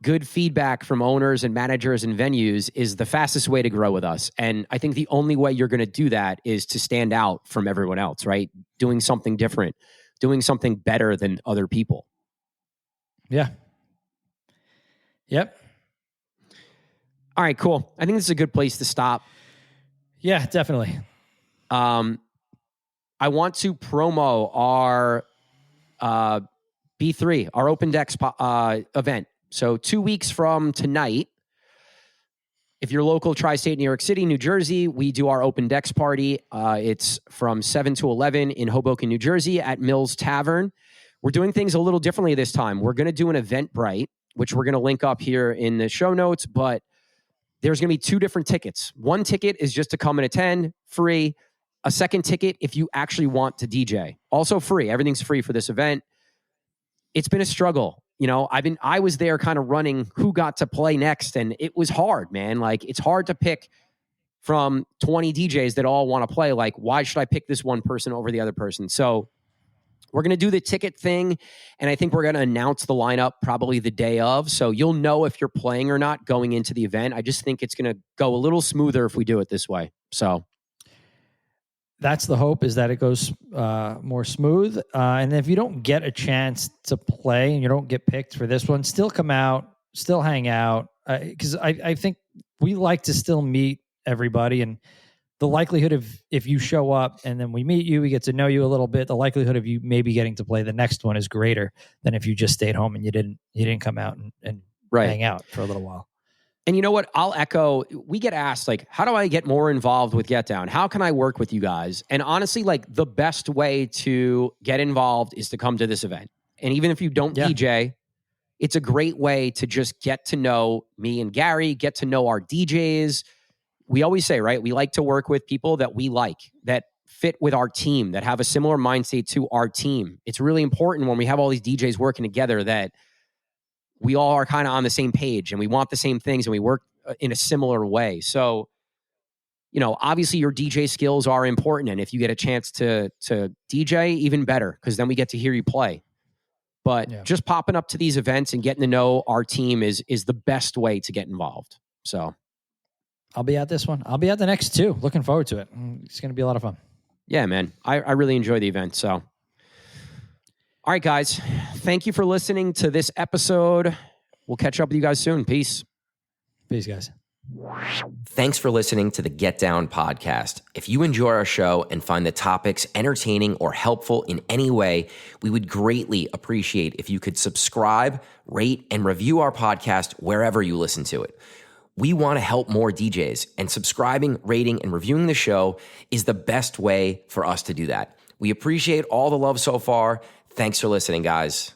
good feedback from owners and managers and venues is the fastest way to grow with us. And I think the only way you're going to do that is to stand out from everyone else, right? Doing something different, doing something better than other people. Yeah. Yep. All right, cool. I think this is a good place to stop. Yeah, definitely. I want to promo our B3, our Open Decks event. So 2 weeks from tonight, if you're local, tri-state, New York City, New Jersey, we do our Open Decks party. It's from 7 to 11 in Hoboken, New Jersey at Mills Tavern. We're doing things a little differently this time. We're going to do an Eventbrite, which we're going to link up here in the show notes, but there's going to be 2 different tickets. One ticket is just to come and attend, free. A second ticket if you actually want to DJ, also free. Everything's free for this event. It's been a struggle. I was there kind of running who got to play next, and it was hard, man. Like, it's hard to pick from 20 DJs that all want to play. Like, why should I pick this one person over the other person? So we're going to do the ticket thing, and I think we're going to announce the lineup probably the day of. So you'll know if you're playing or not going into the event. I just think it's going to go a little smoother if we do it this way. So that's the hope, is that it goes more smooth. And if you don't get a chance to play and you don't get picked for this one, still come out, still hang out. Because I think we like to still meet everybody. And the likelihood of, if you show up and then we meet you, we get to know you a little bit, the likelihood of you maybe getting to play the next one is greater than if you just stayed home and you didn't come out and hang out for a little while. And you know what? I'll echo, we get asked, like, how do I get more involved with Get Down? How can I work with you guys? And honestly, like, the best way to get involved is to come to this event. And even if you don't DJ, it's a great way to just get to know me and Gary, get to know our DJs. We always say, right, we like to work with people that we like, that fit with our team, that have a similar mind state to our team. It's really important when we have all these DJs working together that we all are kind of on the same page and we want the same things and we work in a similar way. So, obviously your DJ skills are important. And if you get a chance to DJ, even better, because then we get to hear you play. But just popping up to these events and getting to know our team is the best way to get involved. So I'll be at this one. I'll be at the next 2. Looking forward to it. It's going to be a lot of fun. Yeah, man. I really enjoy the event. So, all right, guys. Thank you for listening to this episode. We'll catch up with you guys soon. Peace. Peace, guys. Thanks for listening to the Get Down podcast. If you enjoy our show and find the topics entertaining or helpful in any way, we would greatly appreciate if you could subscribe, rate, and review our podcast wherever you listen to it. We want to help more DJs, and subscribing, rating, and reviewing the show is the best way for us to do that. We appreciate all the love so far. Thanks for listening, guys.